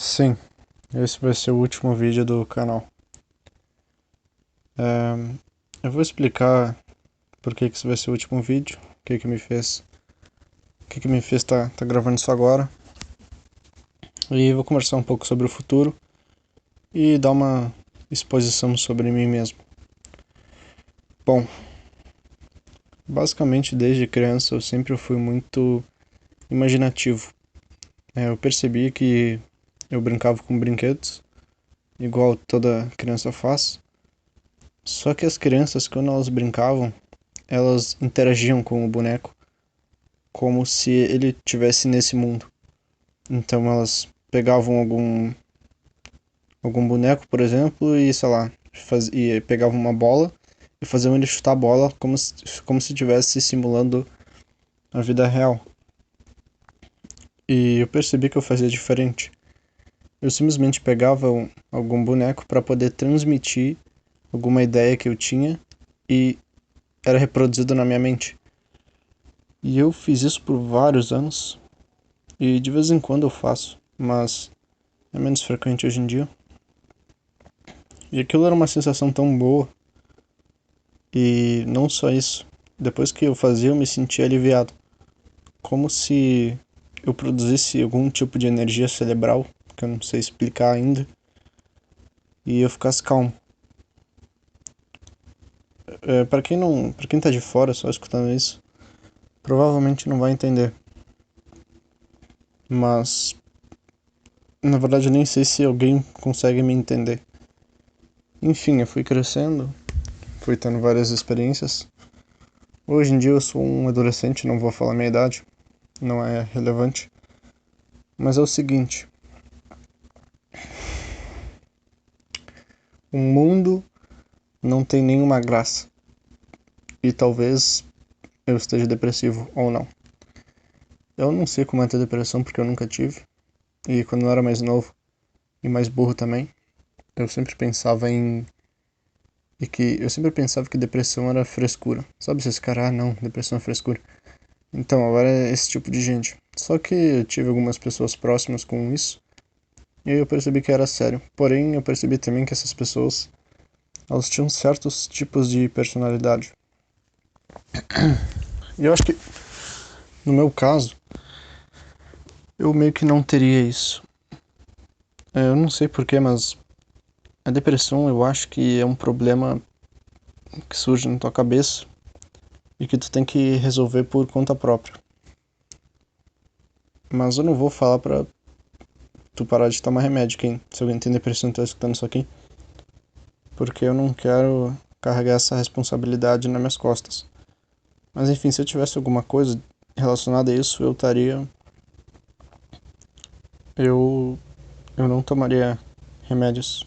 Sim, esse vai ser o último vídeo do canal. Eu vou explicar por que esse vai ser o último vídeo, o que me fez tá gravando isso agora. E vou conversar um pouco sobre o futuro e dar uma exposição sobre mim mesmo. Bom, basicamente desde criança eu sempre fui muito imaginativo. Eu percebi que eu brincava com brinquedos, igual toda criança faz. Só que as crianças, quando elas brincavam, elas interagiam com o boneco como se ele tivesse nesse mundo. Então elas pegavam algum boneco, por exemplo, e sei lá, e pegavam uma bola e faziam ele chutar a bola como se estivesse simulando a vida real. E eu percebi que eu fazia diferente. Eu simplesmente pegava algum boneco para poder transmitir alguma ideia que eu tinha e era reproduzido na minha mente. E eu fiz isso por vários anos e de vez em quando eu faço, mas é menos frequente hoje em dia. E aquilo era uma sensação tão boa. E não só isso. Depois que eu fazia, eu me sentia aliviado. Como se eu produzisse algum tipo de energia cerebral, que eu não sei explicar ainda, e eu ficasse calmo. Para quem tá de fora só escutando isso, provavelmente não vai entender. Mas na verdade eu nem sei se alguém consegue me entender. Enfim, eu fui crescendo, fui tendo várias experiências. Hoje em dia eu sou um adolescente, não vou falar minha idade, não é relevante. Mas é o seguinte: o mundo não tem nenhuma graça. E talvez eu esteja depressivo ou não. Eu não sei como é ter depressão porque eu nunca tive. E quando eu era mais novo e mais burro também, eu sempre pensava em. Eu sempre pensava que depressão era frescura. Sabe esse cara, não, depressão é frescura. Então, agora é esse tipo de gente. Só que eu tive algumas pessoas próximas com isso. E aí eu percebi que era sério. Porém, eu percebi também que essas pessoas, elas tinham certos tipos de personalidade. E eu acho que, no meu caso, eu meio que não teria isso. Eu não sei porquê, mas a depressão eu acho que é um problema que surge na tua cabeça e que tu tem que resolver por conta própria. Mas eu não vou falar pra tu parar de tomar remédio, se alguém tem depressão e tá escutando isso aqui, porque eu não quero carregar essa responsabilidade nas minhas costas. Mas enfim, se eu tivesse alguma coisa relacionada a isso, eu eu não tomaria remédios,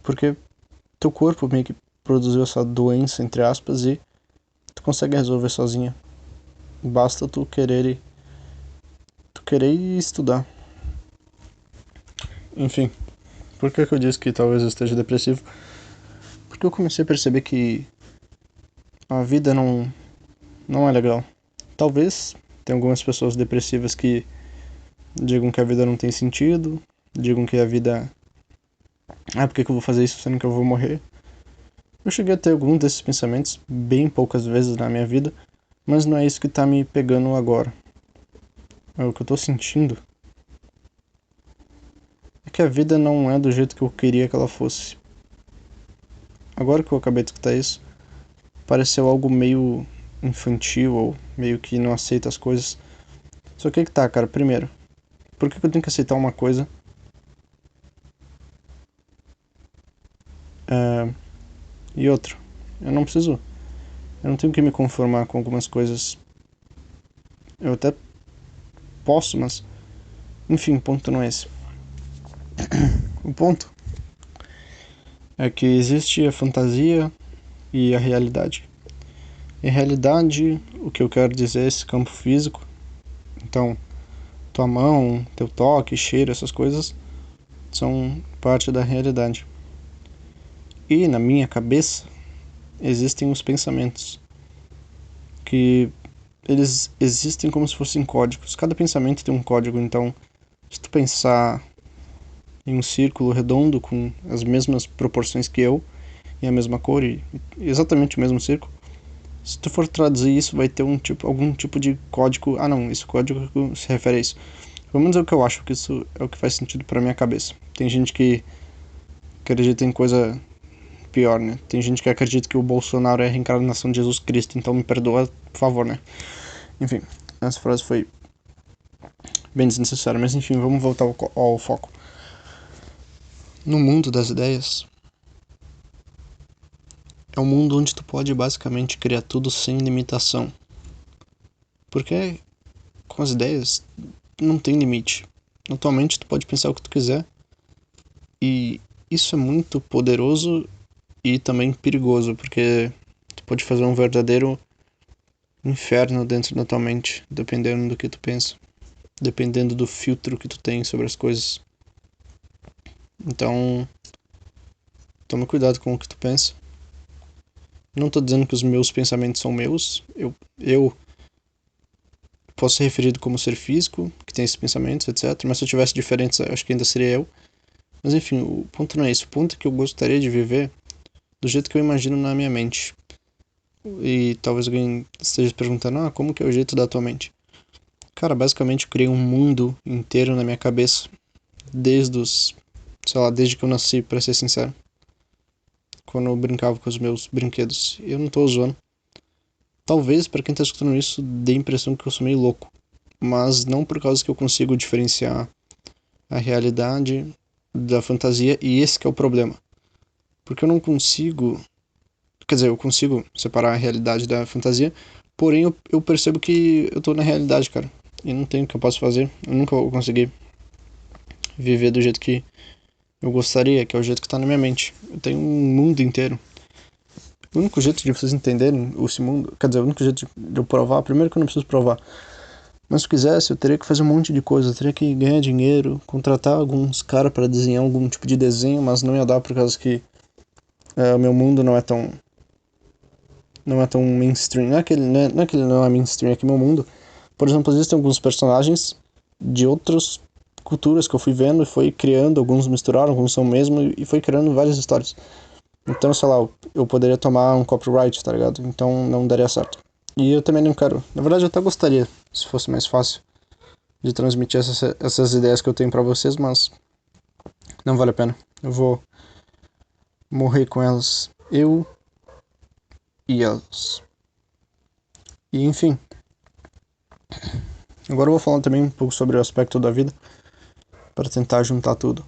porque teu corpo meio que produziu essa doença entre aspas e tu consegue resolver sozinha. Basta tu querer estudar. Enfim, por que eu disse que talvez eu esteja depressivo? Porque eu comecei a perceber que a vida não é legal. Talvez tenha algumas pessoas depressivas que digam que a vida não tem sentido, digam que a vida. Ah, por que eu vou fazer isso sendo que eu vou morrer? Eu cheguei a ter algum desses pensamentos bem poucas vezes na minha vida, mas não é isso que tá me pegando agora. O que eu tô sentindo é que a vida não é do jeito que eu queria que ela fosse. Agora que eu acabei de escutar isso, pareceu algo meio infantil ou meio que não aceita as coisas. Só que tá, cara, primeiro, por que eu tenho que aceitar uma coisa? É, e outra, eu não preciso. Eu não tenho que me conformar com algumas coisas. Eu até posso, mas. Enfim, o ponto não é esse. O ponto é que existe a fantasia e a realidade. E a realidade, o que eu quero dizer é esse campo físico. Então, tua mão, teu toque, cheiro, essas coisas são parte da realidade. E na minha cabeça existem os pensamentos, que eles existem como se fossem códigos. Cada pensamento tem um código, então Se tu pensar em um círculo redondo com as mesmas proporções que eu, e a mesma cor, e exatamente o mesmo círculo, se tu for traduzir isso, vai ter algum tipo de código. Ah, não, esse código se refere a isso. Pelo menos é o que eu acho, que isso é o que faz sentido pra minha cabeça. Tem gente que acredita em coisa pior, né? Tem gente que acredita que o Bolsonaro é a reencarnação de Jesus Cristo, então me perdoa, por favor, né? Enfim, essa frase foi bem desnecessária, mas enfim, vamos voltar ao foco. No mundo das ideias, é um mundo onde tu pode basicamente criar tudo sem limitação. Porque com as ideias não tem limite. Atualmente tu pode pensar o que tu quiser, e isso é muito poderoso e também perigoso, porque tu pode fazer um verdadeiro inferno dentro da tua mente, dependendo do que tu pensa, dependendo do filtro que tu tem sobre as coisas. Então, toma cuidado com o que tu pensa. Não tô dizendo que os meus pensamentos são meus, eu posso ser referido como ser físico, que tem esses pensamentos, etc. Mas se eu tivesse diferentes, eu acho que ainda seria eu. Mas enfim, o ponto não é esse. O ponto é que eu gostaria de viver do jeito que eu imagino na minha mente. E talvez alguém esteja perguntando, como que é o jeito da tua mente? Cara, basicamente eu criei um mundo inteiro na minha cabeça. Desde que eu nasci, pra ser sincero. Quando eu brincava com os meus brinquedos. Eu não tô zoando. Talvez, pra quem tá escutando isso, dê a impressão que eu sou meio louco. Mas não por causa que eu consigo diferenciar a realidade da fantasia, e esse que é o problema. Porque eu não consigo. Quer dizer, eu consigo separar a realidade da fantasia, porém eu percebo que eu tô na realidade, cara. E não tem o que eu posso fazer. Eu nunca vou conseguir viver do jeito que eu gostaria, que é o jeito que tá na minha mente. Eu tenho um mundo inteiro. O único jeito de vocês entenderem esse mundo, quer dizer, o único jeito de eu provar, primeiro que eu não preciso provar, mas se eu quisesse, eu teria que fazer um monte de coisa, eu teria que ganhar dinheiro, contratar alguns caras para desenhar algum tipo de desenho, mas não ia dar por causa que o meu mundo não é tão mainstream. Não é que ele não é mainstream, é que meu mundo, por exemplo, existem alguns personagens de outras culturas que eu fui vendo e foi criando, alguns misturaram, alguns são mesmo, e foi criando várias histórias. Então, sei lá, eu poderia tomar um copyright, tá ligado? Então não daria certo. E eu também não quero. Na verdade, eu até gostaria, se fosse mais fácil, de transmitir essas ideias que eu tenho pra vocês, mas não vale a pena. Eu vou morrer com elas. Eu e elas. E enfim. Agora eu vou falar também um pouco sobre o aspecto da vida, para tentar juntar tudo.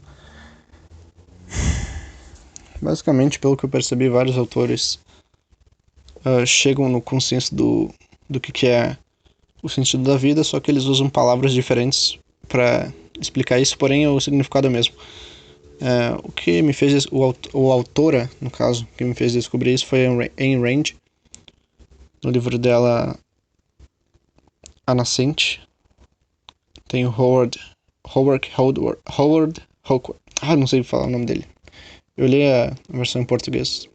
Basicamente, pelo que eu percebi, vários autores chegam no consenso do que é o sentido da vida, só que eles usam palavras diferentes para explicar isso, porém o significado é o mesmo. O que me fez, o autora, no caso, que me fez descobrir isso foi Ayn Rand, no livro dela A Nascente. Tem o Howard não sei falar o nome dele. Eu li a versão em português,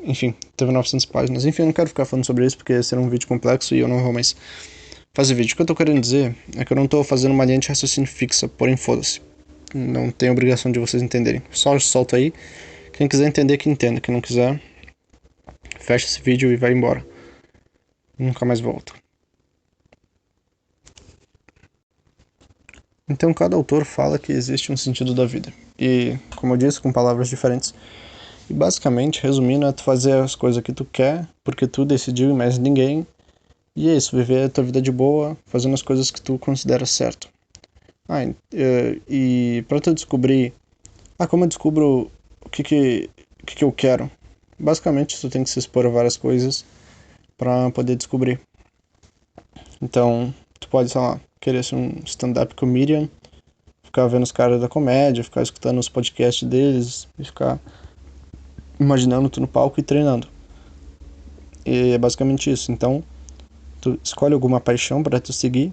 enfim, teve 900 páginas. Enfim, eu não quero ficar falando sobre isso porque será um vídeo complexo e eu não vou mais fazer vídeo. O que eu tô querendo dizer é que eu não tô fazendo uma linha de raciocínio fixa, porém foda-se. Não tem obrigação de vocês entenderem. Só solto aí. Quem quiser entender, que entenda. Quem não quiser, fecha esse vídeo e vai embora. Nunca mais volta. Então, cada autor fala que existe um sentido da vida. E, como eu disse, com palavras diferentes. E basicamente, resumindo, é tu fazer as coisas que tu quer, porque tu decidiu e mais ninguém. E é isso, viver a tua vida de boa, fazendo as coisas que tu considera certo. E pra tu descobrir... como eu descubro o que eu quero? Basicamente, tu tem que se expor a várias coisas pra poder descobrir. Então, tu pode, sei lá, querer ser um stand-up comedian, ficar vendo os caras da comédia, ficar escutando os podcasts deles e ficar imaginando tu no palco e treinando. E é basicamente isso. Então, tu escolhe alguma paixão para tu seguir.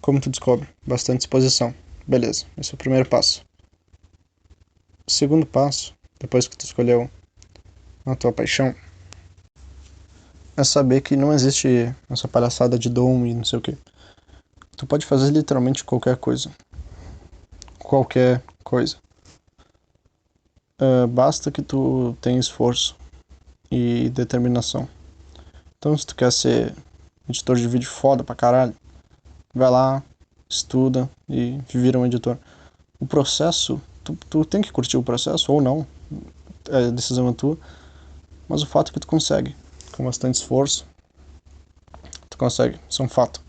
Como tu descobre? Bastante disposição. Beleza, esse é o primeiro passo. O segundo passo, depois que tu escolheu a tua paixão, é saber que não existe essa palhaçada de dom e não sei o que. tu pode fazer literalmente qualquer coisa. Qualquer coisa. Basta que tu tenha esforço e determinação. Então, se tu quer ser editor de vídeo foda pra caralho, vai lá, estuda e vira um editor. O processo, tu tem que curtir o processo ou não, é decisão tua, mas o fato é que tu consegue, com bastante esforço, tu consegue, isso é um fato.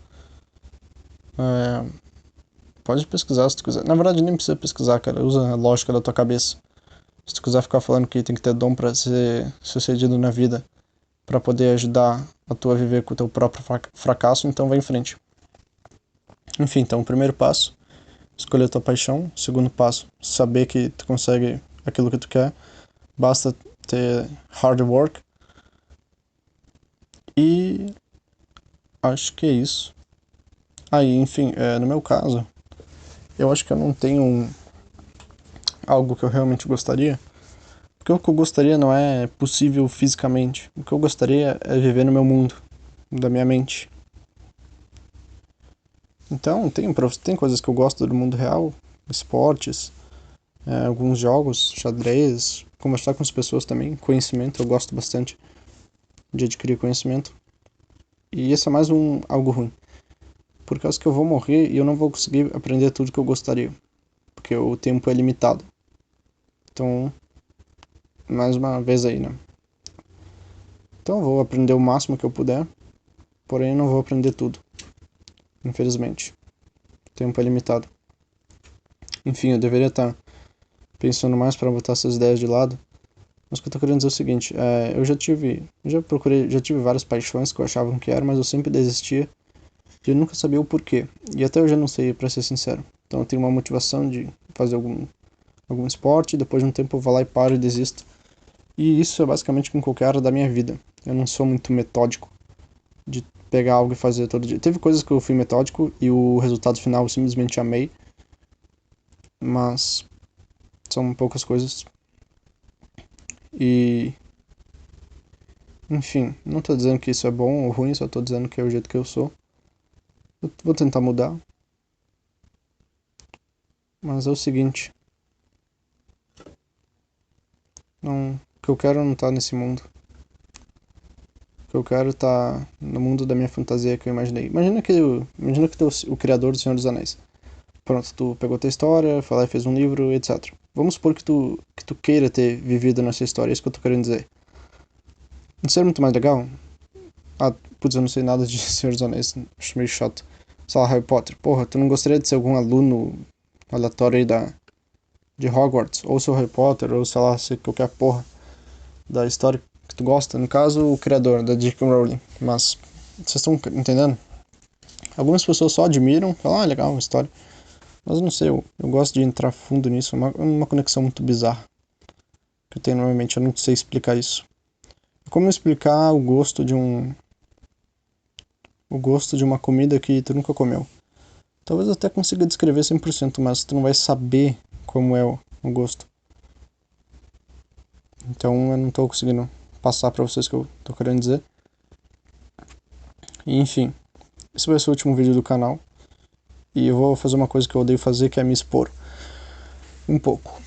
Pode pesquisar se tu quiser. Na verdade, nem precisa pesquisar, cara, usa a lógica da tua cabeça. Se tu quiser ficar falando que tem que ter dom pra ser sucedido na vida, pra poder ajudar a tu a viver com o teu próprio fracasso, então vai em frente. Enfim, então, o primeiro passo, escolher a tua paixão. O segundo passo, saber que tu consegue aquilo que tu quer. Basta ter hard work. E acho que é isso. Aí, enfim, no meu caso, eu acho que eu não tenho algo que eu realmente gostaria. Porque o que eu gostaria não é possível fisicamente. O que eu gostaria é viver no meu mundo, da minha mente. Então, tem coisas que eu gosto do mundo real, esportes, alguns jogos, xadrez, conversar com as pessoas também, conhecimento, eu gosto bastante de adquirir conhecimento. E esse é mais algo ruim. Por causa que eu vou morrer e eu não vou conseguir aprender tudo que eu gostaria. Porque o tempo é limitado. Então, mais uma vez aí, né? Então eu vou aprender o máximo que eu puder, porém eu não vou aprender tudo. Infelizmente. O tempo é limitado. Enfim, eu deveria estar pensando mais para botar essas ideias de lado. Mas o que eu tô querendo dizer é o seguinte, já tive várias paixões que eu achava que era, mas eu sempre desistia e eu nunca sabia o porquê. E até hoje eu não sei, pra ser sincero. Então eu tenho uma motivação de fazer algum esporte, depois de um tempo eu vou lá e paro e desisto. E isso é basicamente com qualquer área da minha vida. Eu não sou muito metódico de pegar algo e fazer todo dia. Teve coisas que eu fui metódico e o resultado final eu simplesmente amei, mas são poucas coisas. E enfim, não tô dizendo que isso é bom ou ruim, só tô dizendo que é o jeito que eu sou. Eu vou tentar mudar. Mas é o seguinte, o que eu quero não tá nesse mundo. O que eu quero tá no mundo da minha fantasia que eu imaginei. Imagina que tu é o criador do Senhor dos Anéis. Pronto, tu pegou tua história, foi lá e fez um livro, etc. Vamos supor que tu queira ter vivido nessa história, é isso que eu tô querendo dizer. Não seria muito mais legal? Ah, putz, eu não sei nada de Senhor dos Anéis, acho meio chato. Sei lá, Harry Potter. Porra, tu não gostaria de ser algum aluno aleatório aí de Hogwarts? Ou ser o Harry Potter, ou sei lá, ser qualquer porra da história que tu gosta. No caso, o criador, da J.K. Rowling. Mas, vocês estão entendendo? Algumas pessoas só admiram, falam, legal, uma história. Mas eu não sei, eu gosto de entrar fundo nisso, é uma conexão muito bizarra que eu tenho normalmente, eu não sei explicar isso. Como explicar o gosto de uma comida que tu nunca comeu? Talvez eu até consiga descrever 100%, mas tu não vai saber como é o gosto. Então eu não tô conseguindo passar pra vocês o que eu tô querendo dizer. E, enfim, esse vai ser o último vídeo do canal. E eu vou fazer uma coisa que eu odeio fazer, que é me expor um pouco.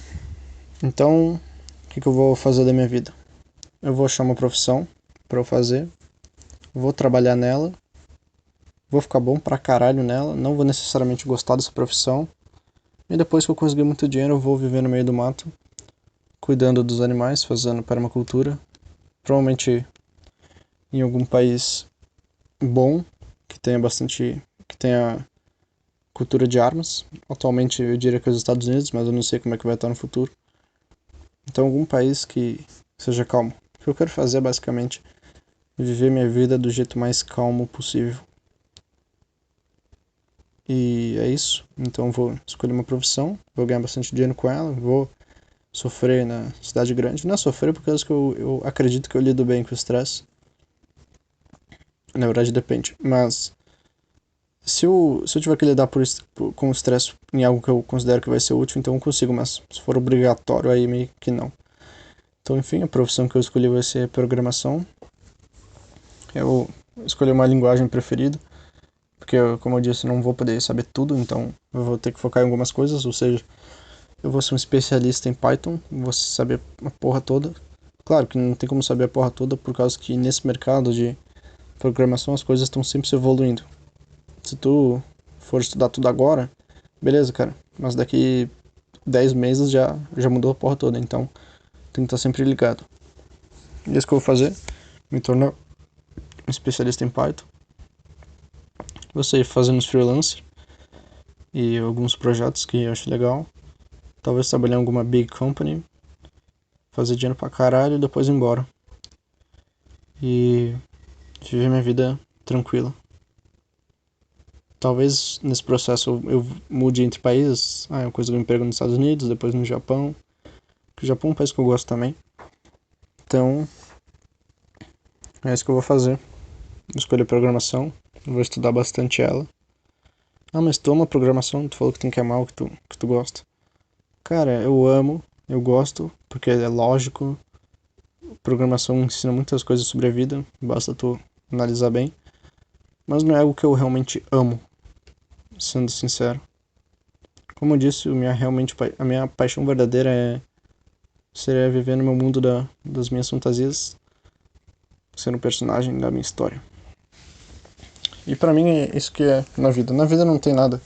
Então, o que eu vou fazer da minha vida? Eu vou achar uma profissão pra eu fazer, vou trabalhar nela, vou ficar bom pra caralho nela, não vou necessariamente gostar dessa profissão, e depois que eu conseguir muito dinheiro eu vou viver no meio do mato, cuidando dos animais, fazendo permacultura, provavelmente em algum país bom, que tenha cultura de armas. Atualmente eu diria que é os Estados Unidos, mas eu não sei como é que vai estar no futuro. Então algum país que seja calmo. O que eu quero fazer é basicamente viver minha vida do jeito mais calmo possível. E é isso. Então vou escolher uma profissão, vou ganhar bastante dinheiro com ela, vou sofrer na cidade grande. Não é sofrer porque eu acredito que eu lido bem com o estresse. Na verdade depende. Mas se eu tiver que lidar com o estresse em algo que eu considero que vai ser útil, então eu consigo, mas se for obrigatório aí meio que não. Então enfim, a profissão que eu escolhi vai ser programação. Eu escolhi uma linguagem preferida, porque, como eu disse, não vou poder saber tudo, então eu vou ter que focar em algumas coisas, ou seja, eu vou ser um especialista em Python, vou saber a porra toda. Claro que não tem como saber a porra toda, por causa que nesse mercado de programação as coisas estão sempre se evoluindo. Se tu for estudar tudo agora, beleza, cara, mas daqui 10 meses já mudou a porra toda, então tem que estar sempre ligado. E isso que eu vou fazer, me tornar um especialista em Python. Vou sair fazendo os freelancers e alguns projetos que eu acho legal. Talvez trabalhar em alguma big company, fazer dinheiro pra caralho e depois ir embora. E viver minha vida tranquila. Talvez nesse processo eu mude entre países. Eu consigo um emprego nos Estados Unidos, depois no Japão. Porque o Japão é um país que eu gosto também. Então, é isso que eu vou fazer. Vou escolher programação, vou estudar bastante ela. Mas tu ama programação? Tu falou que tem que amar o que tu gosta. Cara, eu amo, eu gosto, porque é lógico. Programação ensina muitas coisas sobre a vida, basta tu analisar bem. Mas não é algo que eu realmente amo, sendo sincero. Como eu disse, a minha paixão verdadeira seria viver no meu mundo das minhas fantasias, sendo um personagem da minha história. E pra mim é isso que é na vida. Na vida não tem nada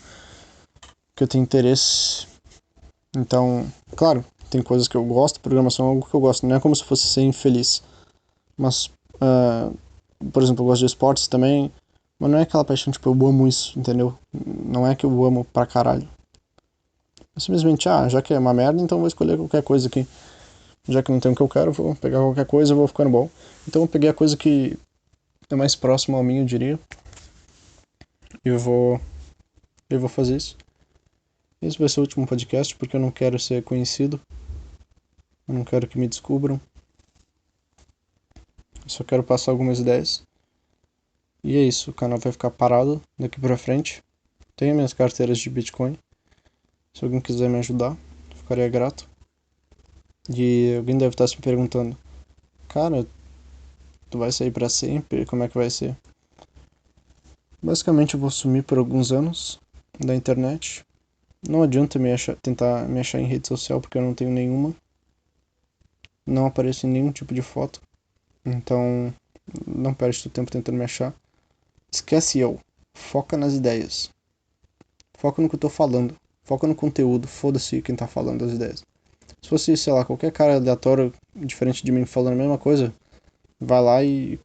que eu tenha interesse. Então, claro, tem coisas que eu gosto, programação é algo que eu gosto. Não é como se fosse ser infeliz. Mas, por exemplo, eu gosto de esportes também. Mas não é aquela paixão, tipo, eu amo isso, entendeu? Não é que eu amo pra caralho. É simplesmente, já que é uma merda, então eu vou escolher qualquer coisa aqui. Já que não tem o que eu quero, vou pegar qualquer coisa e vou ficando bom. Então eu peguei a coisa que é mais próxima ao mim, eu diria. E eu vou fazer isso. Esse vai ser o último podcast, porque eu não quero ser conhecido. Eu não quero que me descubram. Eu só quero passar algumas ideias. E é isso, o canal vai ficar parado daqui pra frente. Tenho minhas carteiras de Bitcoin. Se alguém quiser me ajudar, ficaria grato. E alguém deve estar se perguntando: cara, tu vai sair pra sempre? Como é que vai ser? Basicamente eu vou sumir por alguns anos da internet. Não adianta tentar me achar em rede social, porque eu não tenho nenhuma. Não apareço em nenhum tipo de foto. Então, não perde teu tempo tentando me achar. Esquece eu. Foca nas ideias. Foca no que eu tô falando. Foca no conteúdo. Foda-se quem tá falando as ideias. Se fosse, sei lá, qualquer cara aleatório, diferente de mim, falando a mesma coisa, vai lá e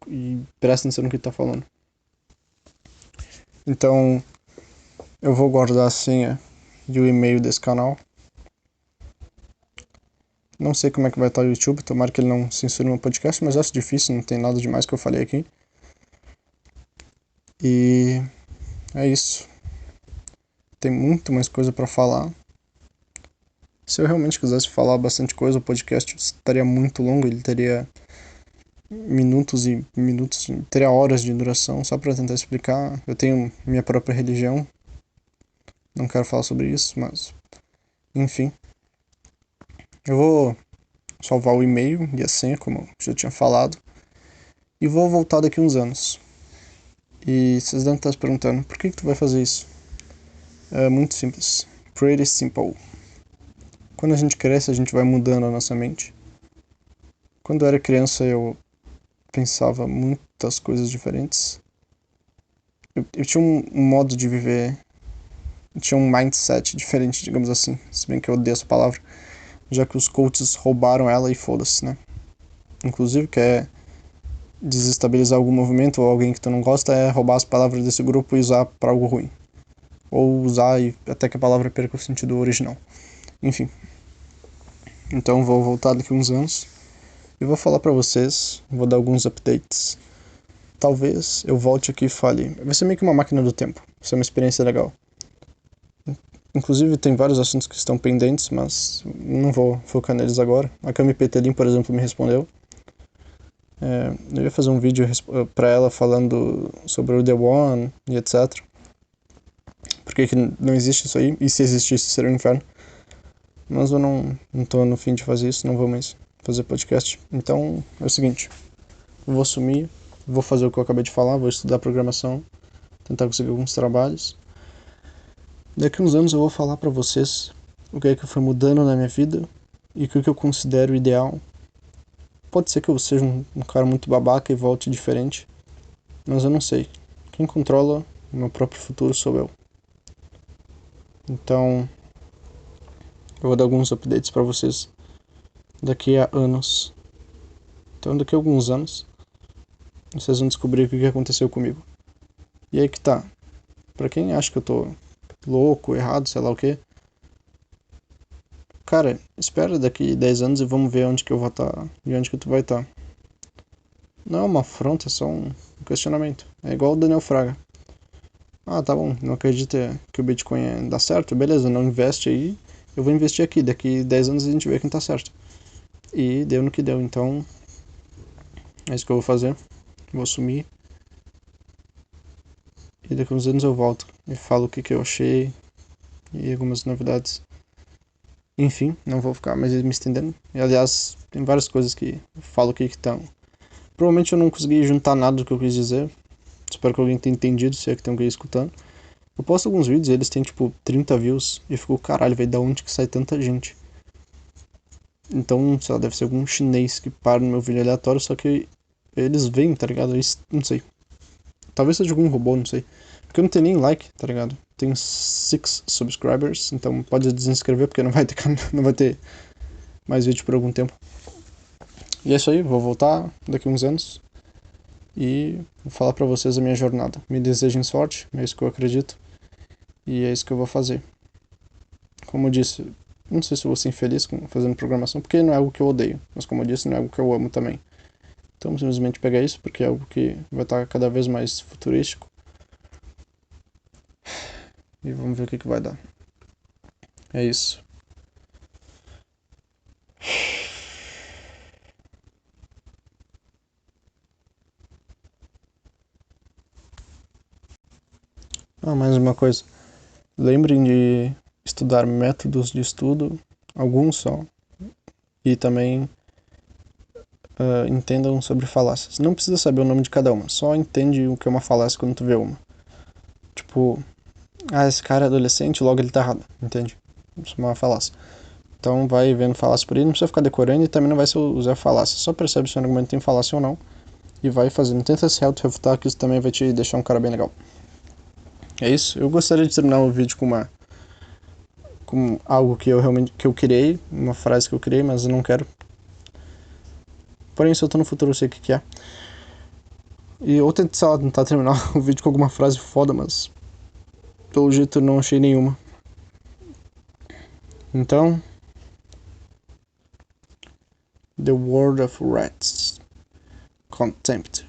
presta atenção no que ele tá falando. Então, eu vou guardar a senha e o e-mail desse canal. Não sei como é que vai estar o YouTube, tomara que ele não censure meu podcast, mas acho difícil, não tem nada demais que eu falei aqui. E é isso. Tem muito mais coisa pra falar. Se eu realmente quisesse falar bastante coisa, o podcast estaria muito longo, ele teria minutos e minutos, teria horas de duração só pra tentar explicar. Eu tenho minha própria religião, não quero falar sobre isso, mas enfim. Eu vou salvar o e-mail e a senha, como eu já tinha falado, e vou voltar daqui uns anos. E vocês devem estar se perguntando, por que tu vai fazer isso? É muito simples. Pretty simple. Quando a gente cresce, a gente vai mudando a nossa mente. Quando eu era criança, eu pensava muitas coisas diferentes. Eu tinha um modo de viver, eu tinha um mindset diferente, digamos assim. Se bem que eu odeio essa palavra, já que os coaches roubaram ela e foda-se, né? Inclusive, quer desestabilizar algum movimento ou alguém que tu não gosta, é roubar as palavras desse grupo e usar pra algo ruim. Ou usar até que a palavra perca o sentido original. Enfim. Então vou voltar daqui uns anos e vou falar pra vocês, vou dar alguns updates. Talvez eu volte aqui e fale. Vai ser meio que uma máquina do tempo. Vai ser uma experiência legal. Inclusive tem vários assuntos que estão pendentes, mas não vou focar neles agora. A Cami Petelin, por exemplo, me respondeu. Eu ia fazer um vídeo pra ela falando sobre o The One e etc. Por que não existe isso aí? E se existisse, seria um inferno. Mas eu não tô no fim de fazer isso, não vou mais fazer podcast. Então é o seguinte, eu vou sumir, vou fazer o que eu acabei de falar, vou estudar programação, tentar conseguir alguns trabalhos. Daqui uns anos eu vou falar pra vocês o que é que foi mudando na minha vida e o que eu considero ideal. Pode ser que eu seja um cara muito babaca e volte diferente, mas eu não sei. Quem controla o meu próprio futuro sou eu. Então, eu vou dar alguns updates pra vocês daqui a anos. Então, daqui a alguns anos, vocês vão descobrir o que aconteceu comigo. E aí que tá. Pra quem acha que eu tô louco, errado, sei lá o que, cara, espera daqui 10 anos e vamos ver onde que eu vou estar e onde que tu vai estar. Não é uma afronta, é só um questionamento. É igual o Daniel Fraga. Ah, tá bom, não acredita que o Bitcoin dá certo? Beleza, não investe aí, eu vou investir aqui. Daqui 10 anos a gente vê quem tá certo. E deu no que deu, então é isso que eu vou fazer. Vou sumir. E daqui uns anos eu volto e falo o que eu achei e algumas novidades. Enfim, não vou ficar mais me estendendo. E, aliás, tem várias coisas que eu falo aqui que estão. Provavelmente eu não consegui juntar nada do que eu quis dizer. Espero que alguém tenha entendido, se é que tem alguém escutando. Eu posto alguns vídeos e eles têm tipo 30 views e eu fico, caralho, velho, da onde que sai tanta gente? Então, sei lá, deve ser algum chinês que para no meu vídeo aleatório, só que eles veem, tá ligado? Eles, não sei. Talvez seja algum robô, não sei. Porque eu não tenho nem like, tá ligado? Tenho 6 subscribers, então pode desinscrever porque não vai ter, não vai ter mais vídeo por algum tempo. E é isso aí, vou voltar daqui uns anos e vou falar pra vocês a minha jornada. Me desejem sorte, é isso que eu acredito. E é isso que eu vou fazer. Como eu disse, não sei se eu vou ser infeliz fazendo programação, porque não é algo que eu odeio. Mas como eu disse, não é algo que eu amo também. Então simplesmente pegar isso, porque é algo que vai estar cada vez mais futurístico. E vamos ver o que vai dar. É isso. Ah, mais uma coisa. Lembrem de estudar métodos de estudo, alguns só, e também entendam sobre falácias. Não precisa saber o nome de cada uma, só entende o que é uma falácia quando tu vê uma. Tipo, esse cara é adolescente, logo ele tá errado, entende? Isso é uma falácia. Então vai vendo falácia por aí, não precisa ficar decorando e também não vai usar falácia. Só percebe se o argumento tem falácia ou não e vai fazendo. Tenta se auto-refutar, que isso também vai te deixar um cara bem legal. É isso. Eu gostaria de terminar o vídeo com algo que eu realmente criei, uma frase que eu criei, mas eu não quero. Porém, se eu tô no futuro, eu sei o que é. E eu tento, sei lá, tentar terminar o vídeo com alguma frase foda, mas pelo jeito eu não achei nenhuma. Então, The World of Rats. Contempt.